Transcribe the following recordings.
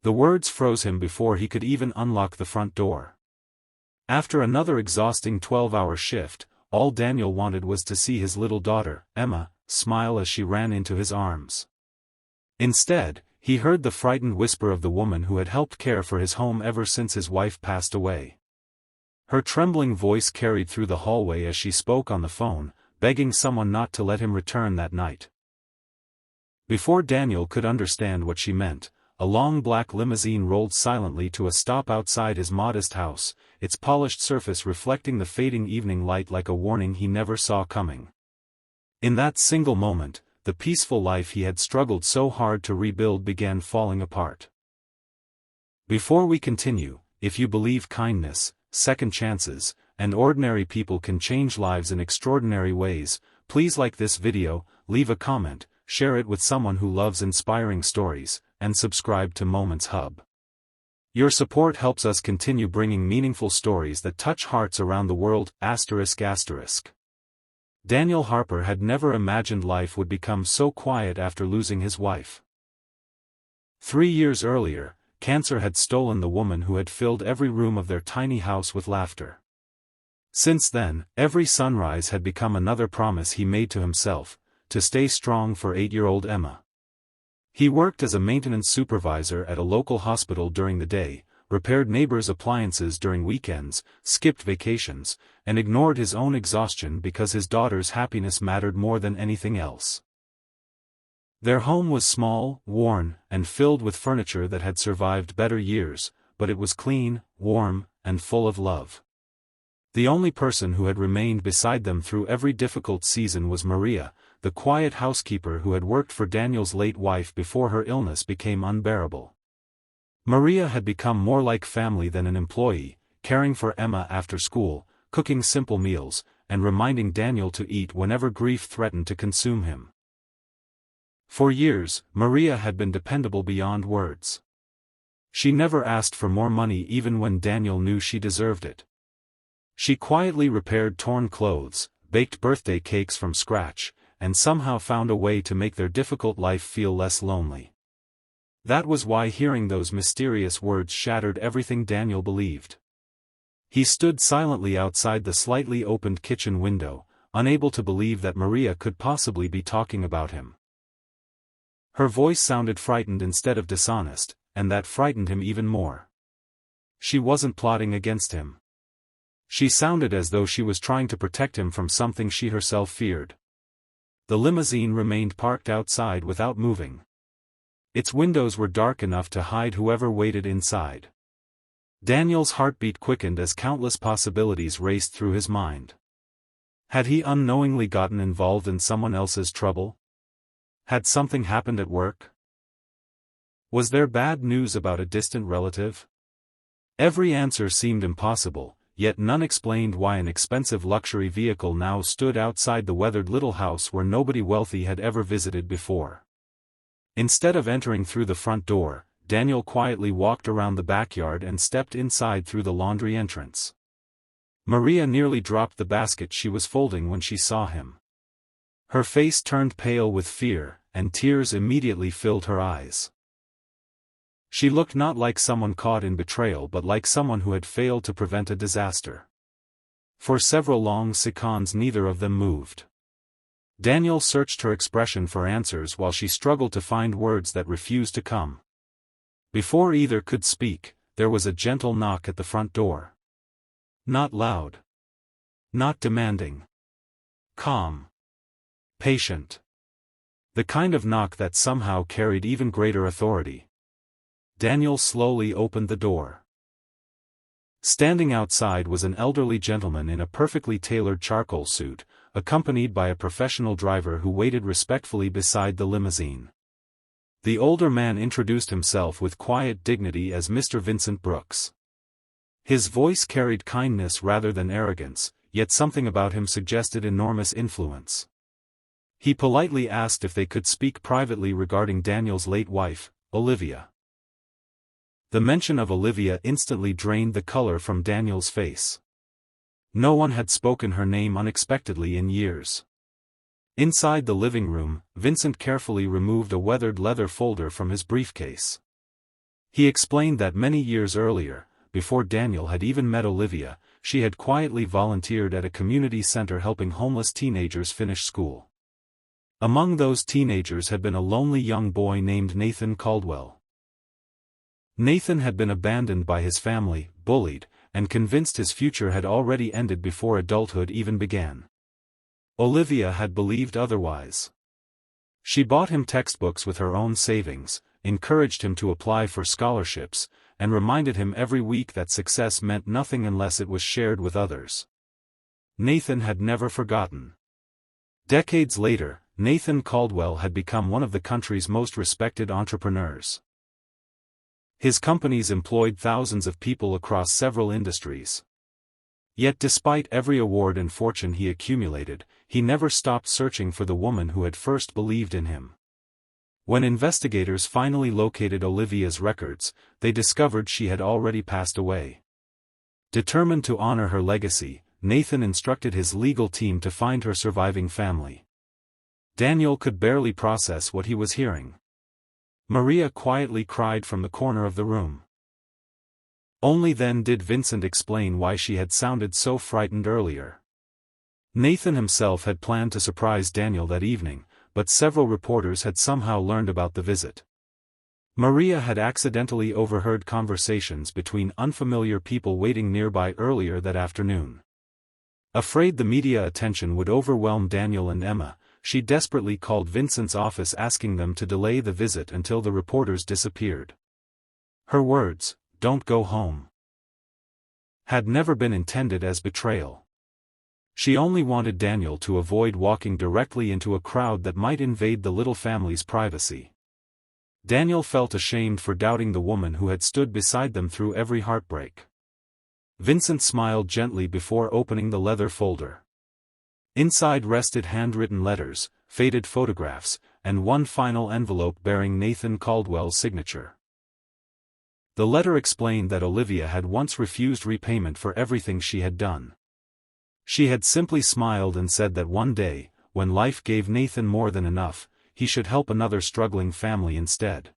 The words froze him before he could even unlock the front door. After another exhausting 12-hour shift, all Daniel wanted was to see his little daughter, Emma, smile as she ran into his arms. Instead, he heard the frightened whisper of the woman who had helped care for his home ever since his wife passed away. Her trembling voice carried through the hallway as she spoke on the phone, begging someone not to let him return that night. Before Daniel could understand what she meant, a long black limousine rolled silently to a stop outside his modest house, its polished surface reflecting the fading evening light like a warning he never saw coming. In that single moment, the peaceful life he had struggled so hard to rebuild began falling apart. Before we continue, if you believe kindness, second chances, and ordinary people can change lives in extraordinary ways, please like this video, leave a comment, share it with someone who loves inspiring stories, and subscribe to Moments Hub. Your support helps us continue bringing meaningful stories that touch hearts around the world. Daniel Harper had never imagined life would become so quiet after losing his wife. 3 years earlier, cancer had stolen the woman who had filled every room of their tiny house with laughter. Since then, every sunrise had become another promise he made to himself, to stay strong for 8-year-old Emma. He worked as a maintenance supervisor at a local hospital during the day, repaired neighbors' appliances during weekends, skipped vacations, and ignored his own exhaustion because his daughter's happiness mattered more than anything else. Their home was small, worn, and filled with furniture that had survived better years, but it was clean, warm, and full of love. The only person who had remained beside them through every difficult season was Maria, the quiet housekeeper who had worked for Daniel's late wife before her illness became unbearable. Maria had become more like family than an employee, caring for Emma after school, cooking simple meals, and reminding Daniel to eat whenever grief threatened to consume him. For years, Maria had been dependable beyond words. She never asked for more money even when Daniel knew she deserved it. She quietly repaired torn clothes, baked birthday cakes from scratch, and somehow found a way to make their difficult life feel less lonely. That was why hearing those mysterious words shattered everything Daniel believed. He stood silently outside the slightly opened kitchen window, unable to believe that Maria could possibly be talking about him. Her voice sounded frightened instead of dishonest, and that frightened him even more. She wasn't plotting against him. She sounded as though she was trying to protect him from something she herself feared. The limousine remained parked outside without moving. Its windows were dark enough to hide whoever waited inside. Daniel's heartbeat quickened as countless possibilities raced through his mind. Had he unknowingly gotten involved in someone else's trouble? Had something happened at work? Was there bad news about a distant relative? Every answer seemed impossible, yet none explained why an expensive luxury vehicle now stood outside the weathered little house where nobody wealthy had ever visited before. Instead of entering through the front door, Daniel quietly walked around the backyard and stepped inside through the laundry entrance. Maria nearly dropped the basket she was folding when she saw him. Her face turned pale with fear, and tears immediately filled her eyes. She looked not like someone caught in betrayal but like someone who had failed to prevent a disaster. For several long seconds neither of them moved. Daniel searched her expression for answers while she struggled to find words that refused to come. Before either could speak, there was a gentle knock at the front door. Not loud. Not demanding. Calm. Patient. The kind of knock that somehow carried even greater authority. Daniel slowly opened the door. Standing outside was an elderly gentleman in a perfectly tailored charcoal suit, accompanied by a professional driver who waited respectfully beside the limousine. The older man introduced himself with quiet dignity as Mr. Vincent Brooks. His voice carried kindness rather than arrogance, yet something about him suggested enormous influence. He politely asked if they could speak privately regarding Daniel's late wife, Olivia. The mention of Olivia instantly drained the color from Daniel's face. No one had spoken her name unexpectedly in years. Inside the living room, Vincent carefully removed a weathered leather folder from his briefcase. He explained that many years earlier, before Daniel had even met Olivia, she had quietly volunteered at a community center helping homeless teenagers finish school. Among those teenagers had been a lonely young boy named Nathan Caldwell. Nathan had been abandoned by his family, bullied, and convinced his future had already ended before adulthood even began. Olivia had believed otherwise. She bought him textbooks with her own savings, encouraged him to apply for scholarships, and reminded him every week that success meant nothing unless it was shared with others. Nathan had never forgotten. Decades later, Nathan Caldwell had become one of the country's most respected entrepreneurs. His companies employed thousands of people across several industries. Yet despite every award and fortune he accumulated, he never stopped searching for the woman who had first believed in him. When investigators finally located Olivia's records, they discovered she had already passed away. Determined to honor her legacy, Nathan instructed his legal team to find her surviving family. Daniel could barely process what he was hearing. Maria quietly cried from the corner of the room. Only then did Vincent explain why she had sounded so frightened earlier. Nathan himself had planned to surprise Daniel that evening, but several reporters had somehow learned about the visit. Maria had accidentally overheard conversations between unfamiliar people waiting nearby earlier that afternoon. Afraid the media attention would overwhelm Daniel and Emma, she desperately called Vincent's office asking them to delay the visit until the reporters disappeared. Her words, "Don't go home," had never been intended as betrayal. She only wanted Daniel to avoid walking directly into a crowd that might invade the little family's privacy. Daniel felt ashamed for doubting the woman who had stood beside them through every heartbreak. Vincent smiled gently before opening the leather folder. Inside rested handwritten letters, faded photographs, and one final envelope bearing Nathan Caldwell's signature. The letter explained that Olivia had once refused repayment for everything she had done. She had simply smiled and said that one day, when life gave Nathan more than enough, he should help another struggling family instead.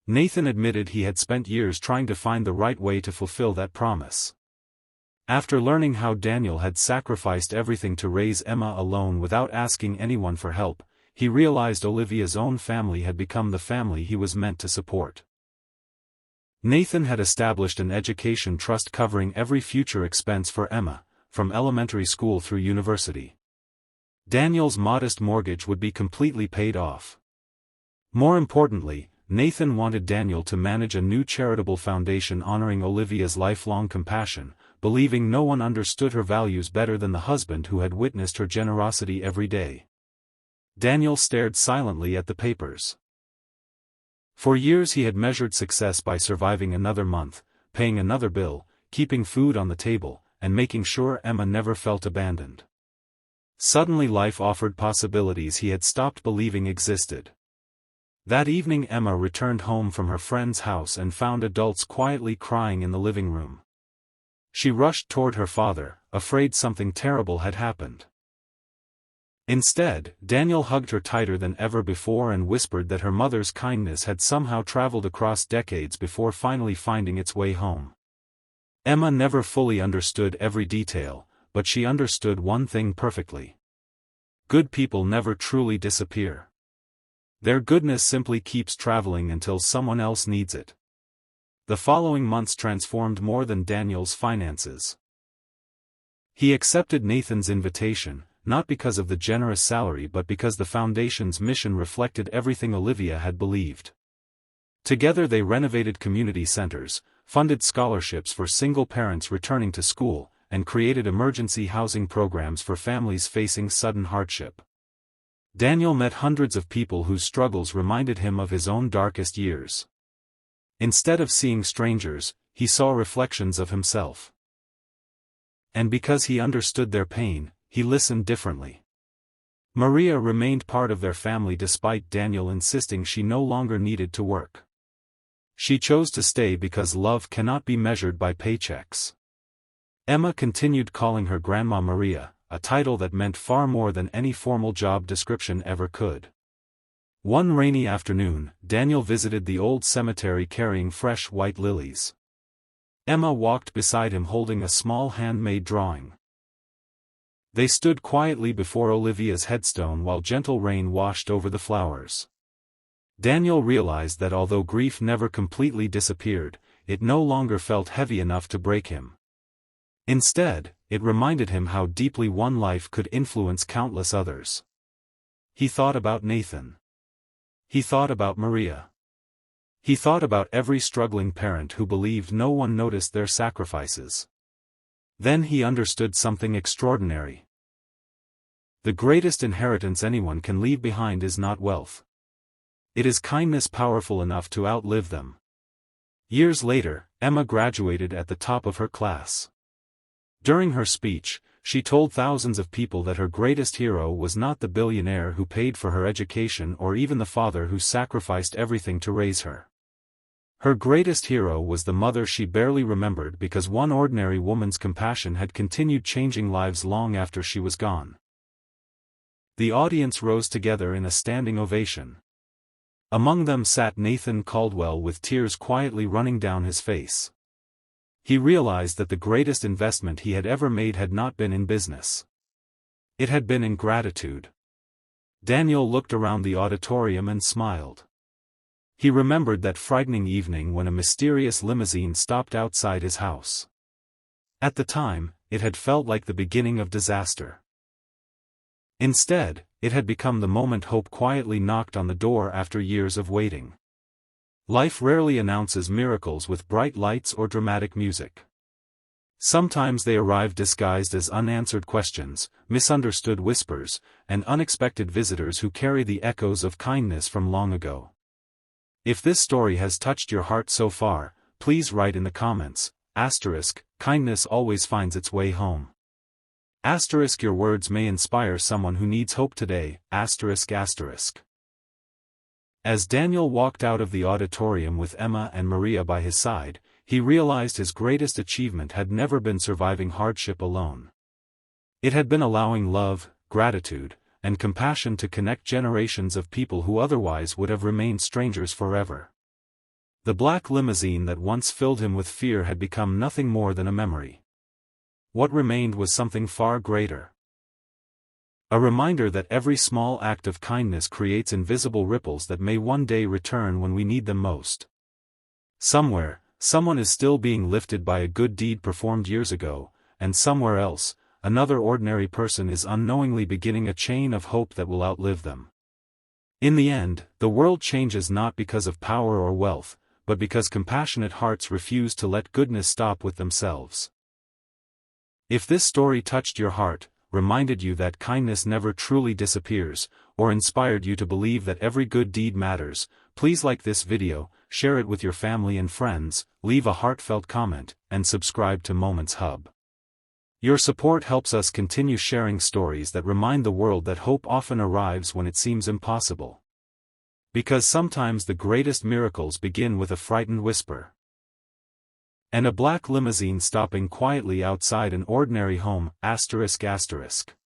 Nathan admitted he had spent years trying to find the right way to fulfill that promise. After learning how Daniel had sacrificed everything to raise Emma alone without asking anyone for help, he realized Olivia's own family had become the family he was meant to support. Nathan had established an education trust covering every future expense for Emma, from elementary school through university. Daniel's modest mortgage would be completely paid off. More importantly, Nathan wanted Daniel to manage a new charitable foundation honoring Olivia's lifelong compassion, believing no one understood her values better than the husband who had witnessed her generosity every day. Daniel stared silently at the papers. For years he had measured success by surviving another month, paying another bill, keeping food on the table, and making sure Emma never felt abandoned. Suddenly life offered possibilities he had stopped believing existed. That evening Emma returned home from her friend's house and found adults quietly crying in the living room. She rushed toward her father, afraid something terrible had happened. Instead, Daniel hugged her tighter than ever before and whispered that her mother's kindness had somehow traveled across decades before finally finding its way home. Emma never fully understood every detail, but she understood one thing perfectly. Good people never truly disappear. Their goodness simply keeps traveling until someone else needs it. The following months transformed more than Daniel's finances. He accepted Nathan's invitation, not because of the generous salary but because the foundation's mission reflected everything Olivia had believed. Together they renovated community centers, funded scholarships for single parents returning to school, and created emergency housing programs for families facing sudden hardship. Daniel met hundreds of people whose struggles reminded him of his own darkest years. Instead of seeing strangers, he saw reflections of himself. And because he understood their pain, he listened differently. Maria remained part of their family despite Daniel insisting she no longer needed to work. She chose to stay because love cannot be measured by paychecks. Emma continued calling her Grandma Maria, a title that meant far more than any formal job description ever could. One rainy afternoon, Daniel visited the old cemetery carrying fresh white lilies. Emma walked beside him holding a small handmade drawing. They stood quietly before Olivia's headstone while gentle rain washed over the flowers. Daniel realized that although grief never completely disappeared, it no longer felt heavy enough to break him. Instead, it reminded him how deeply one life could influence countless others. He thought about Nathan. He thought about Maria. He thought about every struggling parent who believed no one noticed their sacrifices. Then he understood something extraordinary. The greatest inheritance anyone can leave behind is not wealth. It is kindness powerful enough to outlive them. Years later, Emma graduated at the top of her class. During her speech, she told thousands of people that her greatest hero was not the billionaire who paid for her education or even the father who sacrificed everything to raise her. Her greatest hero was the mother she barely remembered because one ordinary woman's compassion had continued changing lives long after she was gone. The audience rose together in a standing ovation. Among them sat Nathan Caldwell with tears quietly running down his face. He realized that the greatest investment he had ever made had not been in business. It had been in gratitude. Daniel looked around the auditorium and smiled. He remembered that frightening evening when a mysterious limousine stopped outside his house. At the time, it had felt like the beginning of disaster. Instead, it had become the moment hope quietly knocked on the door after years of waiting. Life rarely announces miracles with bright lights or dramatic music. Sometimes they arrive disguised as unanswered questions, misunderstood whispers, and unexpected visitors who carry the echoes of kindness from long ago. If this story has touched your heart so far, please write in the comments, *kindness always finds its way home. Your words may inspire someone who needs hope today, **. As Daniel walked out of the auditorium with Emma and Maria by his side, he realized his greatest achievement had never been surviving hardship alone. It had been allowing love, gratitude, and compassion to connect generations of people who otherwise would have remained strangers forever. The black limousine that once filled him with fear had become nothing more than a memory. What remained was something far greater. A reminder that every small act of kindness creates invisible ripples that may one day return when we need them most. Somewhere, someone is still being lifted by a good deed performed years ago, and somewhere else, another ordinary person is unknowingly beginning a chain of hope that will outlive them. In the end, the world changes not because of power or wealth, but because compassionate hearts refuse to let goodness stop with themselves. If this story touched your heart, reminded you that kindness never truly disappears, or inspired you to believe that every good deed matters, please like this video, share it with your family and friends, leave a heartfelt comment, and subscribe to Moments Hub. Your support helps us continue sharing stories that remind the world that hope often arrives when it seems impossible. Because sometimes the greatest miracles begin with a frightened whisper. And a black limousine stopping quietly outside an ordinary home, ***.